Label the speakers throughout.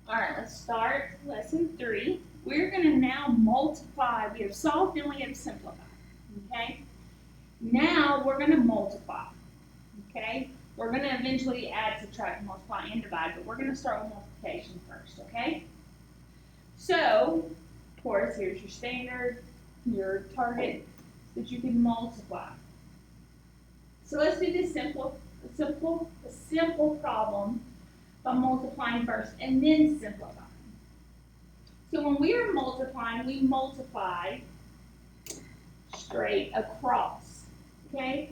Speaker 1: All right, let's start lesson 3. We're going to now multiply. We have solved and we have simplified. Okay? Now we're going to multiply. Okay? We're going to eventually add, subtract, multiply, and divide, but we're going to start with multiplication first. Okay? So, of course, here's your standard, your target that you can multiply. So let's do this simple problem by multiplying first and then simplifying. So when we are multiplying, we multiply straight across. Okay?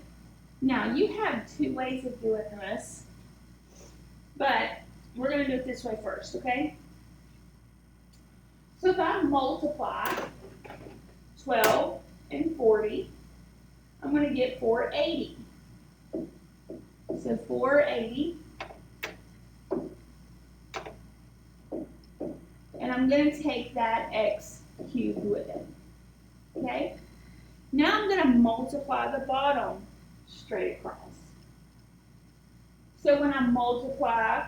Speaker 1: Now you have two ways of doing this, but we're going to do it this way first, okay? So if I multiply 12 and 40, I'm going to get 480. So 480. And I'm going to take that x cubed with it. Okay? Now I'm going to multiply the bottom straight across. So when I multiply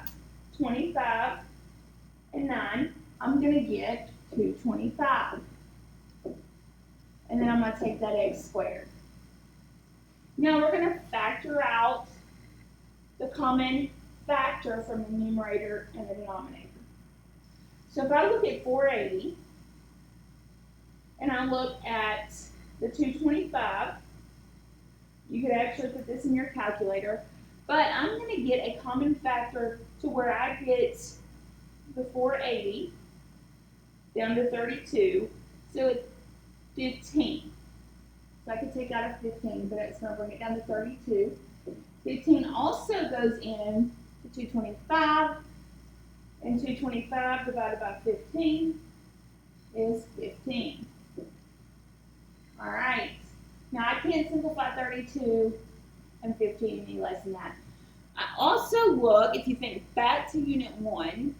Speaker 1: 25 and 9, I'm going to get 225. And then I'm going to take that x squared. Now we're going to factor out the common factor from the numerator and the denominator. So if I look at 480 and I look at the 225, you could actually put this in your calculator, but I'm going to get a common factor to where I get the 480 down to 32, so it's 15. So I could take out a 15, but it's going to bring it down to 32. 15 also goes in to 225, and 225 divided by 15 is 15. All right. Now I can't simplify 32 and 15 any less than that. I also look, if you think back to Unit 1,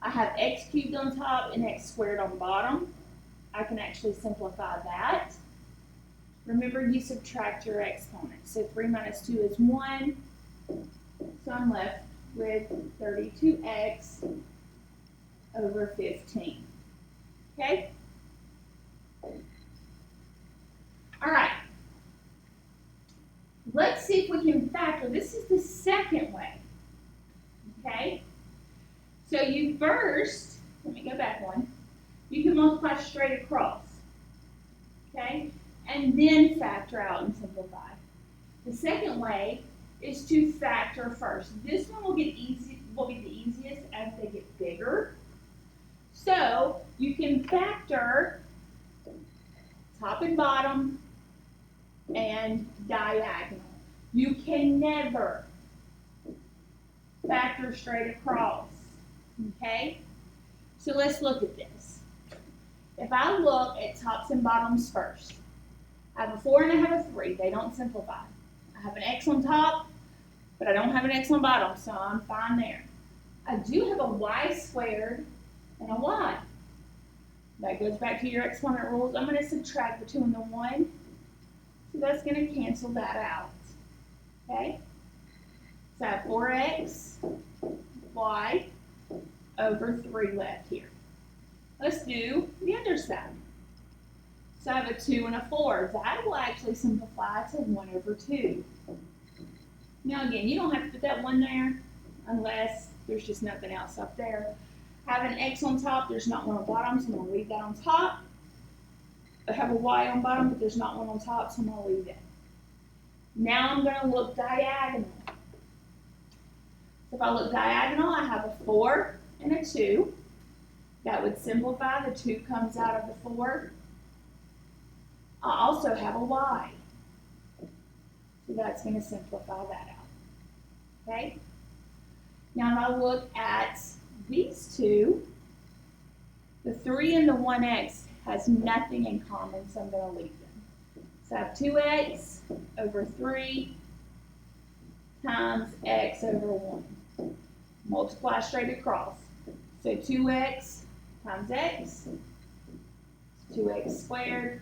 Speaker 1: I have x cubed on top and x squared on bottom. I can actually simplify that. Remember, you subtract your exponents. So 3 minus 2 is 1. So I'm left with 32x over 15. Okay? All right. Let's see if we can factor. This is the second way. Okay? So you first, let me go back one. You can multiply straight across. Okay? And then factor out and simplify. The second way is to factor first. This one will be the easiest as they get bigger. So you can factor top and bottom and diagonal. You can never factor straight across. Okay? So let's look at this. If I look at tops and bottoms first, I have a 4 and I have a 3. They don't simplify. I have an x on top, but I don't have an x on bottom, so I'm fine there. I do have a y squared and a y. That goes back to your exponent rules. I'm going to subtract the 2 and the 1. So that's going to cancel that out. Okay? So I have 4x y over 3 left here. Let's do the other side. So I have a 2 and a 4. That will actually simplify to 1 over 2. Now again, you don't have to put that 1 there unless there's just nothing else up there. I have an x on top, there's not one on bottom, so I'm going to leave that on top. I have a y on bottom, but there's not one on top, so I'm going to leave it. Now I'm going to look diagonal. So if I look diagonal, I have a 4 and a 2. That would simplify. The 2 comes out of the 4. I also have a y. So that's going to simplify that out. Okay? Now if I look at these two, the 3 and the 1x has nothing in common, so I'm going to leave them. So I have 2x over 3 times x over 1. Multiply straight across. So 2x times x, 2x squared,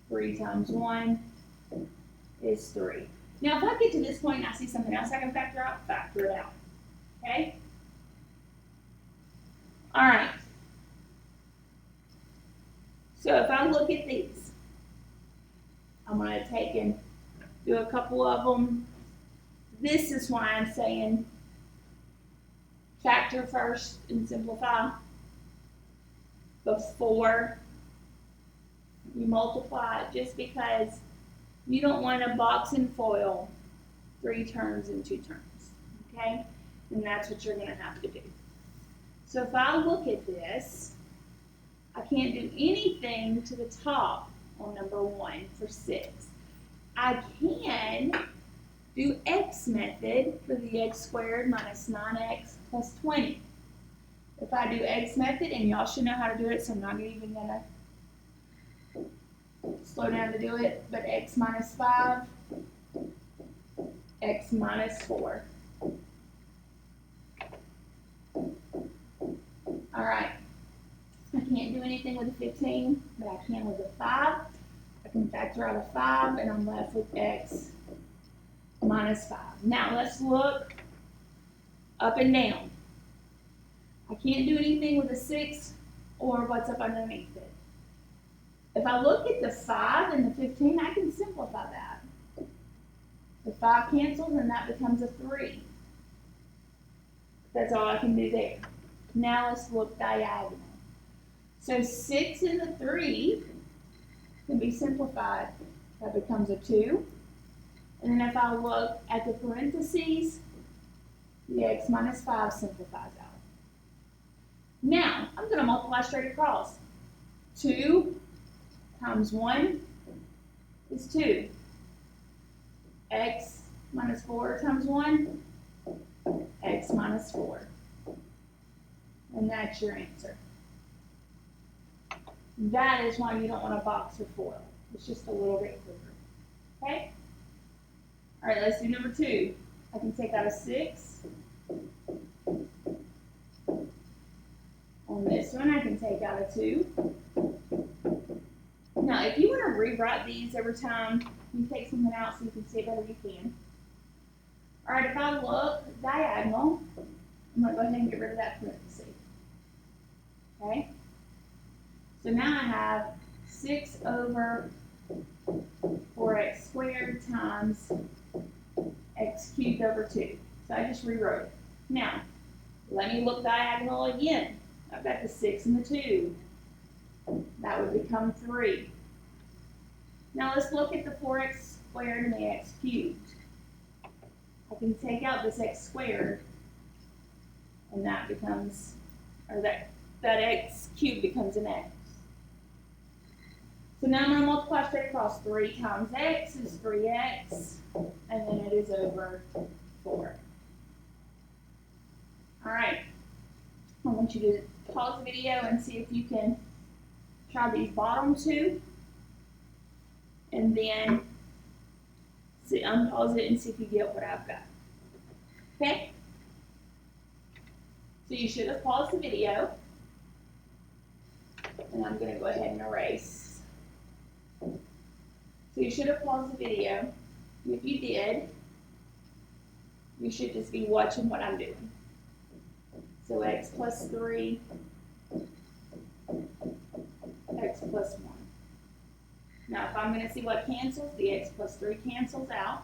Speaker 1: 3 times 1 is 3. Now if I get to this point and I see something else I can factor out, factor it out. Okay? All right. So if I look at these, I'm going to take and do a couple of them. This is why I'm saying factor first and simplify before you multiply, just because you don't want a box and foil 3 terms and 2 terms, okay? And that's what you're going to have to do. So if I look at this, I can't do anything to the top on number 1 for 6. I can do X method for the x squared minus 9x plus 20. If I do X method, and y'all should know how to do it, so I'm not even going to slow down to do it, but x minus 5, x minus 4. All right. I can't do anything with a 15, but I can with a 5. I can factor out a 5, and I'm left with x minus 5. Now let's look up and down. I can't do anything with a 6 or what's up underneath it. If I look at the 5 and the 15, I can simplify that. The 5 cancels, and that becomes a 3. That's all I can do there. Now let's look diagonal. So 6 and the 3 can be simplified. That becomes a 2. And then if I look at the parentheses, the x minus 5 simplifies out. Now, I'm going to multiply straight across. 2 times 1 is 2. X minus 4 times 1, x minus 4. And that's your answer. That is why you don't want a box or foil. It's just a little bit quicker. Okay? All right, let's do number 2. I can take out a 6. On this one, I can take out a 2. Now, if you want to rewrite these every time you take something out so you can see it better, you can. All right, if I look diagonal, I'm going to go ahead and get rid of that parenthesis. Okay? So now I have 6 over 4x squared times x cubed over 2. So I just rewrote it. Now, let me look diagonal again. I've got the 6 and the 2. That would become 3. Now let's look at the 4x squared and the x cubed. I can take out this x squared, and that becomes, or that x cubed becomes an x. So now I'm going to multiply straight across. 3 times x is 3x, and then it is over 4. All right. I want you to pause the video and see if you can try these bottom 2, and then unpause it and see if you get what I've got. Okay? So you should have paused the video, and I'm going to go ahead and erase. So you should have paused the video. If you did, you should just be watching what I'm doing. So x plus 3, x plus 1. Now if I'm going to see what cancels, the x plus 3 cancels out.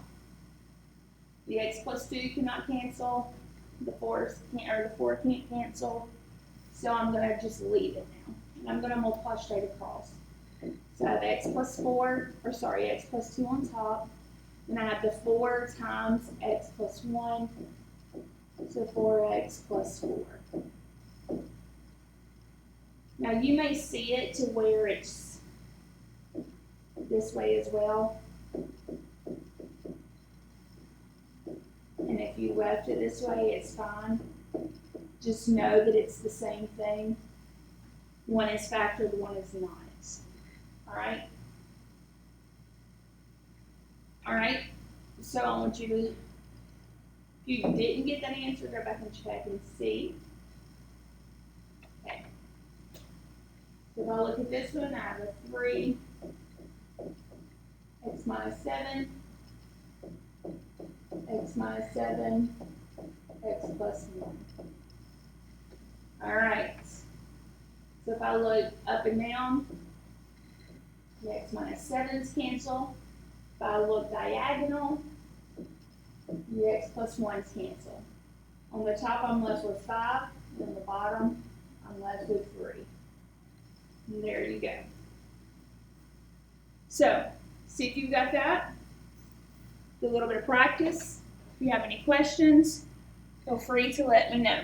Speaker 1: The x plus 2 cannot cancel. The 4 can't cancel. So I'm going to just leave it now. And I'm going to multiply straight across. So I have x plus 2 on top. Then I have the 4 times x plus 1. So 4x plus 4. Now you may see it to where it's this way as well. And if you left it this way, it's fine. Just know that it's the same thing. One is factored, one is not. All right? All right? So I want you to, if you didn't get that answer, go back and check and see. Okay. So if I look at this one, I have a 3, x minus 7, x minus 7, x plus 1. All right. So if I look up and down, the x minus 7's cancel. If I look diagonal, the x plus 1's cancel. On the top, I'm left with 5, and on the bottom, I'm left with 3. And there you go. So, see if you've got that. Do a little bit of practice. If you have any questions, feel free to let me know.